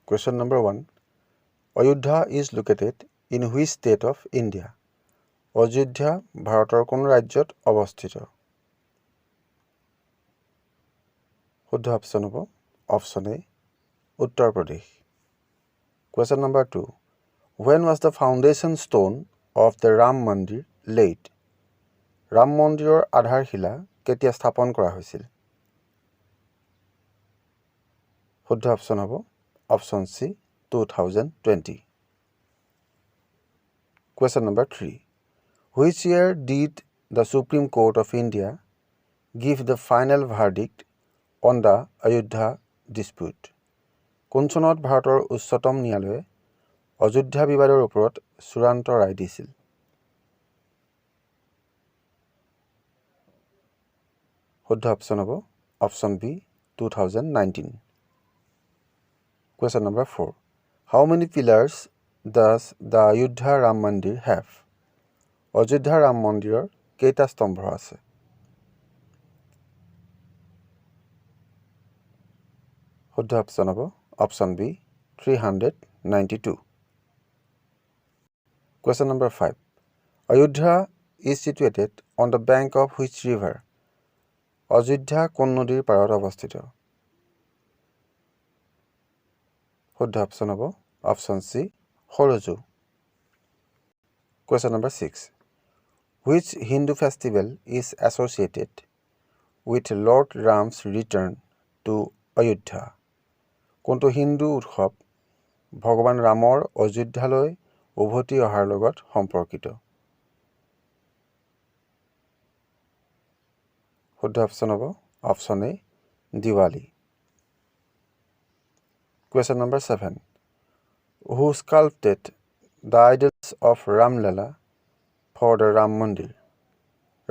Question number 1. Ayodhya is located in which state of India? Ayodhya ভাৰতৰ কোন ৰাজ্যত অৱস্থিত? শুদ্ধ অপশ্যন হ'ব option A Uttar Pradesh. Question number 2. When was the foundation stone of the Ram Mandir laid? Ram মন্দিৰৰ আধাৰশিলা কেতিয়া স্থাপন কৰা হৈছিল? শুদ্ধ অপশ্যন হ'ব option C 2020। Question number 3. Which year did the Supreme Court of India give the final verdict on the Ayodhya dispute? কোন চনত ভাৰতৰ উচ্চতম ন্যায়ালয়ে অযোধ্যা বিবাদৰ ওপৰত চূড়ান্ত ৰায় দিছিল? শুদ্ধ অপশ্যন হ'ব option B 2019। Question number 4. How many pillars does the Ayodhya Ram Mandir have? Ayodhya Ram মন্দিৰৰ কেইটা স্তম্ভ আছে? শুদ্ধ অপশ্যন হ'ব option B 392। Question number 5. Ayodhya is situated on the bank of which river? Ayodhya কোন নদীৰ পাৰত অৱস্থিত? শুদ্ধ অপশ্যন হ'ব option C Sarayu. Question number 6. Which Hindu festival is associated with Lord Ram's return to Ayodhya? কোনটো হিন্দু উৎসৱ ভগৱান ৰামৰ অযোধ্যালৈ উভতি অহাৰ লগত সম্পৰ্কিত? শুদ্ধ অপশ্যন হ'ব option A Diwali. Question number 7. Who sculpted the idols of Ramlala for the Ram Mandir?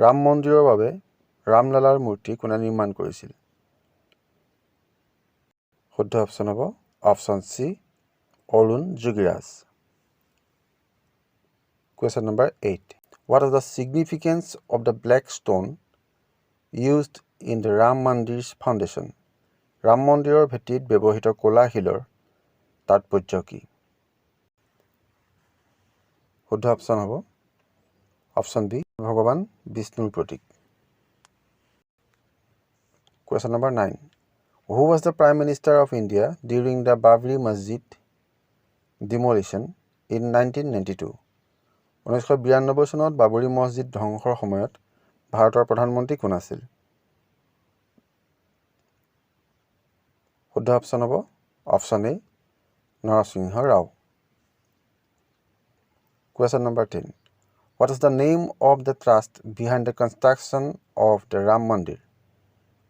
Ram মন্দিৰৰ বাবে ৰামলালাৰ মূৰ্তি কোনে নিৰ্মাণ কৰিছিল? শুদ্ধ অপশ্যন হ'ব option C Arun Yogiraj. Question number 8. What is the significance of the black stone used in the Ram Mandir's foundation? Ram মন্দিৰৰ ভেটিত ব্যৱহৃত ক'লা শিলৰ তাৎপৰ্য কি? শুদ্ধ অপশ্যন হ'ব অপশ্যন বি ভগৱান বিষ্ণুৰ প্ৰতীক। Question number 9. Who was the Prime Minister of India during the Babri Masjid demolition in 1992? 1992 চনত বাবৰি মছজিদ ধ্বংসৰ সময়ত ভাৰতৰ প্ৰধানমন্ত্ৰী কোন আছিল? শুদ্ধ অপশ্যন হ'ব option A Narasimha Rao. Question number 10. What is the name of the trust behind the construction of the Ram Mandir?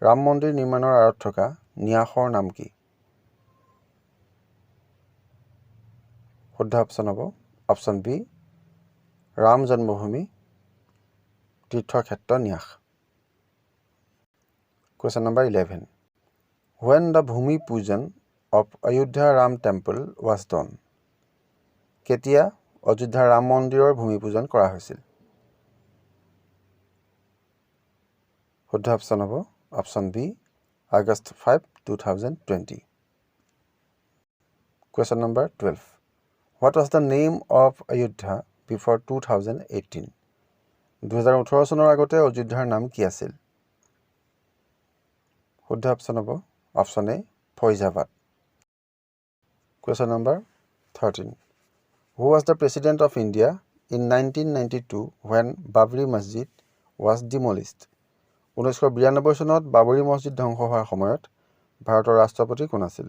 Ram মন্দিৰ নিৰ্মাণৰ আঁৰত থকা ন্যাসৰ নাম কি? শুদ্ধ অপশ্যন হ'ব অপশ্যন বি ৰাম জন্মভূমি তীৰ্থক্ষেত্ৰ ন্যাস। Question number 11. When the Bhumi Pujan of Ayodhya Ram Temple was done? কেতিয়া অযোধ্যা ৰাম মন্দিৰৰ ভূমি পূজন কৰা হৈছিল? শুদ্ধ অপশ্যন হ'ব option B August 5, 2020। Question number 12. What was the name of Ayodhya before 2018? 2018 চনৰ আগতে অযোধ্যাৰ নাম কি আছিল? শুদ্ধ অপশ্যন হ'ব option A Faizabad. Question number 13. Who was the President of India in 1992 when Babri Masjid was demolished? 1992 চনত বাবৰি মছজিদ ধ্বংস হোৱাৰ সময়ত ভাৰতৰ ৰাষ্ট্ৰপতি কোন আছিল?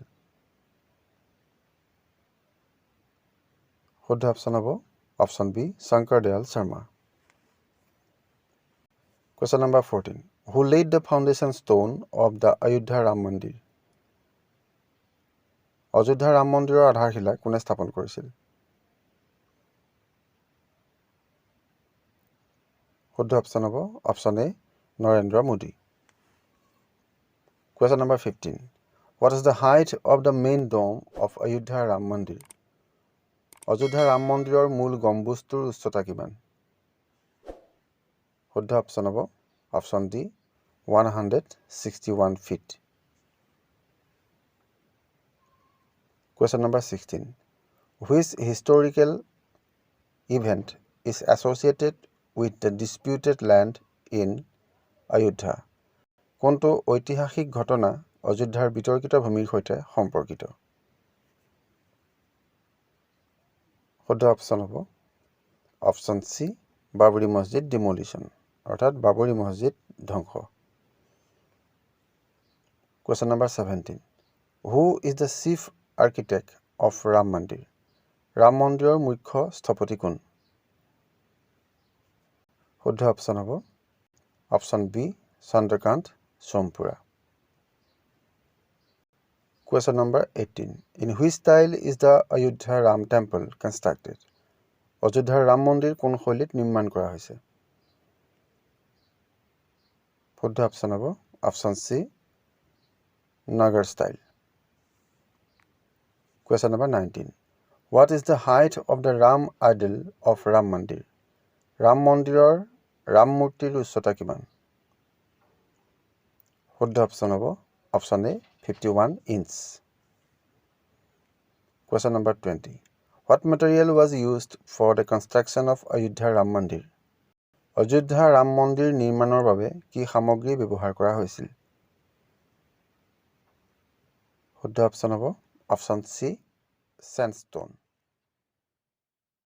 শুদ্ধ অপশ্যন হ'ব option B Shankar Dayal Sharma. Question number 14. Who laid the foundation stone of the Ayodhya Ram Mandir? Ayodhya Ram মন্দিৰৰ আধাৰশিলা কোনে স্থাপন কৰিছিল? শুদ্ধ অপশ্যন হ'ব option A Narendra Modi. Question number 15. What is the height of the main dome of Ayodhya Ram Mandir? Ayodhya Ram মন্দিৰৰ মূল গম্বুজটোৰ উচ্চতা কিমান? শুদ্ধ অপশ্যন হ'ব option D 161 feet। Question number 16. Which historical event is associated with the disputed land in Ayodhya? কোনটো ঐতিহাসিক ঘটনা অযোধ্যাৰ বিতৰ্কিত ভূমিৰ সৈতে সম্পৰ্কিত? শুদ্ধ অপশ্যন হ'ব অপশ্যন সি বাবৰি মছজিদ ডিমলিশ্যন অৰ্থাৎ বাবৰি মছজিদ ধ্বংস। Question number 17. Who is the chief architect of Ram Mandir? Ram মন্দিৰৰ মুখ্য স্থপতি কোন? শুদ্ধ অপশ্যন হ'ব option B Chandrakant Sompura. Question number 18. In which style is the Ayodhya Ram Temple constructed? অযোধ্যাৰ ৰাম মন্দিৰ কোন শৈলীত নিৰ্মাণ কৰা হৈছে? শুদ্ধ অপশ্যন হ'ব option C Nagar style. Question number 19. What is the height of the Ram idol of Ram Mandir? Ram Mandirer Ram Murtir উচ্চতা কিমান? শুদ্ধ অপশ্যন হ'ব option A 51 inch. Question number 20. What material was used for the construction of Ayodhya Ram Mandir? Ayodhya Ram মন্দিৰ নিৰ্মাণৰ বাবে কি সামগ্ৰী ব্যৱহাৰ কৰা হৈছিল? শুদ্ধ অপশ্যন হ'ব অপশ্যন সি sandstone.